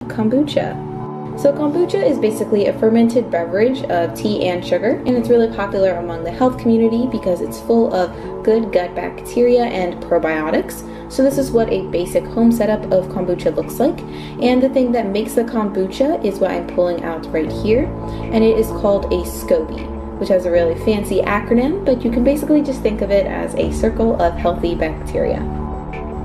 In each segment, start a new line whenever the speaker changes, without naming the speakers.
Kombucha. So kombucha is basically a fermented beverage of tea and sugar, and it's really popular among the health community because it's full of good gut bacteria and probiotics. So this is what a basic home setup of kombucha looks like. And the thing that makes the kombucha is what I'm pulling out right here, and it is called a Scoby, which has a really fancy acronym, but you can basically just think of it as a circle of healthy bacteria.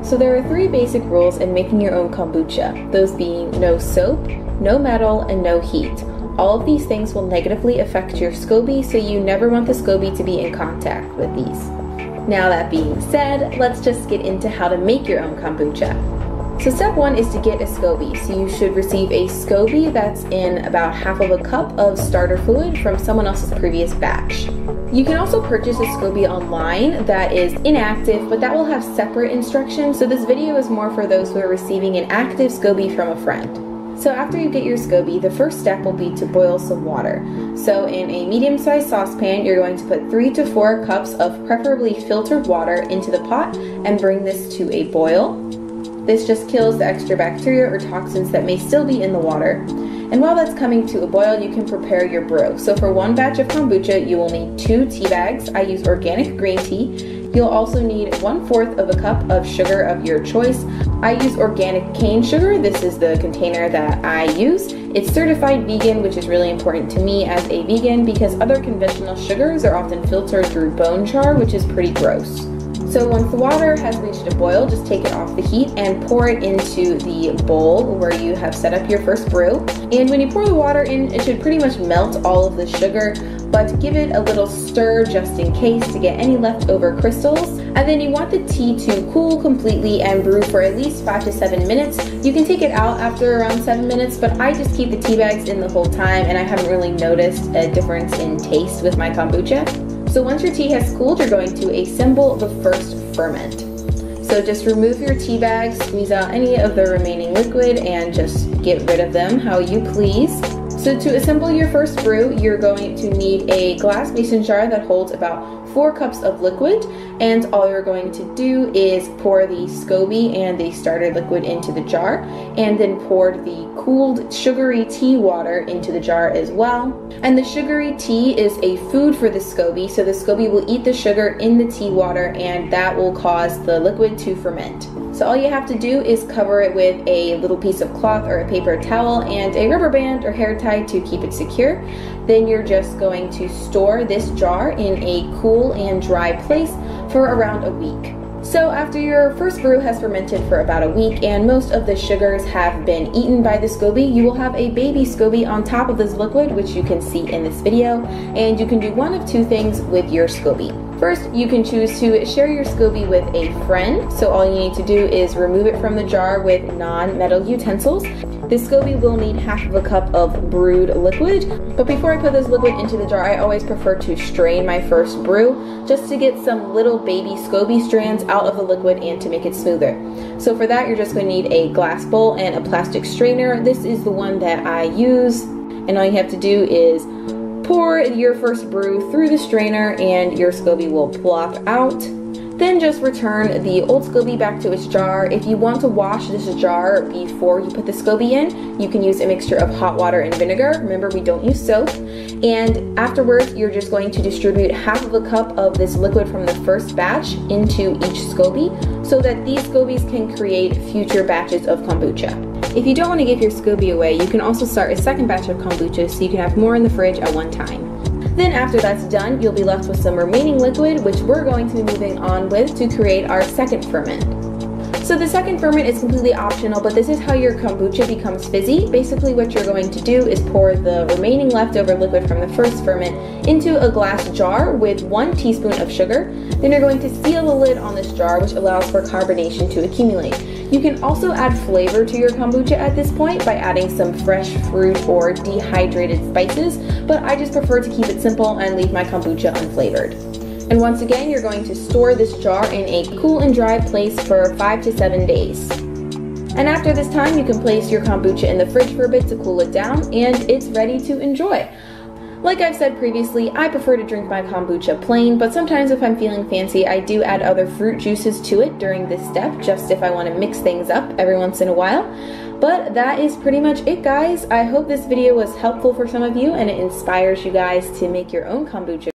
So there are 3 basic rules in making your own kombucha, those being no soap, no metal, and no heat. All of these things will negatively affect your Scoby, so you never want the Scoby to be in contact with these. Now that being said, let's just get into how to make your own kombucha. So step 1 is to get a Scoby. So you should receive a Scoby that's in about half of a cup of starter fluid from someone else's previous batch. You can also purchase a Scoby online that is inactive, but that will have separate instructions. So this video is more for those who are receiving an active Scoby from a friend. So after you get your Scoby, the first step will be to boil some water. So in a medium-sized saucepan, you're going to put 3 to 4 cups of preferably filtered water into the pot and bring this to a boil. This just kills the extra bacteria or toxins that may still be in the water. And while that's coming to a boil, you can prepare your brew. So for 1 batch of kombucha, you will need 2 tea bags. I use organic green tea. You'll also need 1/4 of a cup of sugar of your choice. I use organic cane sugar. This is the container that I use. It's certified vegan, which is really important to me as a vegan because other conventional sugars are often filtered through bone char, which is pretty gross. So once the water has reached a boil, just take it off the heat and pour it into the bowl where you have set up your first brew. And when you pour the water in, it should pretty much melt all of the sugar, but give it a little stir just in case to get any leftover crystals. And then you want the tea to cool completely and brew for at least 5 to 7 minutes. You can take it out after around 7 minutes, but I just keep the tea bags in the whole time, and I haven't really noticed a difference in taste with my kombucha. So once your tea has cooled, you're going to assemble the first ferment. So just remove your tea bags, squeeze out any of the remaining liquid, and just get rid of them how you please. So to assemble your first brew, you're going to need a glass mason jar that holds about 4 cups of liquid, and all you're going to do is pour the Scoby and the starter liquid into the jar, and then pour the cooled sugary tea water into the jar as well. And the sugary tea is a food for the Scoby, so the Scoby will eat the sugar in the tea water, and that will cause the liquid to ferment. So all you have to do is cover it with a little piece of cloth or a paper towel and a rubber band or hair tie to keep it secure. Then you're just going to store this jar in a cool and dry place for around a week. So after your first brew has fermented for about a week and most of the sugars have been eaten by the Scoby, you will have a baby Scoby on top of this liquid, which you can see in this video, and you can do one of 2 things with your Scoby. First, you can choose to share your Scoby with a friend, so all you need to do is remove it from the jar with non-metal utensils. This Scoby will need half of a cup of brewed liquid, but before I put this liquid into the jar, I always prefer to strain my first brew just to get some little baby Scoby strands out of the liquid and to make it smoother. So for that, you're just going to need a glass bowl and a plastic strainer. This is the one that I use, and all you have to do is pour your first brew through the strainer and your Scoby will plop out. Then just return the old Scoby back to its jar. If you want to wash this jar before you put the Scoby in, you can use a mixture of hot water and vinegar. Remember, we don't use soap. And afterwards, you're just going to distribute half of a cup of this liquid from the first batch into each Scoby so that these Scobies can create future batches of kombucha. If you don't want to give your Scoby away, you can also start a second batch of kombucha so you can have more in the fridge at one time. Then after that's done, you'll be left with some remaining liquid, which we're going to be moving on with to create our second ferment. So the second ferment is completely optional, but this is how your kombucha becomes fizzy. Basically what you're going to do is pour the remaining leftover liquid from the first ferment into a glass jar with 1 teaspoon of sugar. Then you're going to seal the lid on this jar, which allows for carbonation to accumulate. You can also add flavor to your kombucha at this point by adding some fresh fruit or dehydrated spices, but I just prefer to keep it simple and leave my kombucha unflavored. And once again, you're going to store this jar in a cool and dry place for 5 to 7 days. And after this time, you can place your kombucha in the fridge for a bit to cool it down, and it's ready to enjoy. Like I've said previously, I prefer to drink my kombucha plain, but sometimes if I'm feeling fancy, I do add other fruit juices to it during this step, just if I want to mix things up every once in a while. But that is pretty much it, guys. I hope this video was helpful for some of you and it inspires you guys to make your own kombucha.